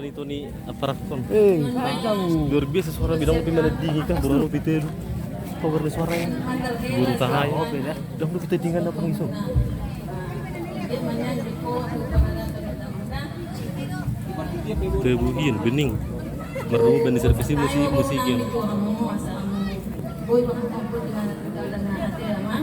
itu nih aparat kon. Kamu. Luar biasa suara bidang lebih meleding kan burung lebih itu. Power nih suaranya. Burung tahai. Dah lu kita tinggal apa iso. Tebuhin bening. Meru benih servisi musik yang. Boy, makakampun dengan kita dan hati ya, Ma.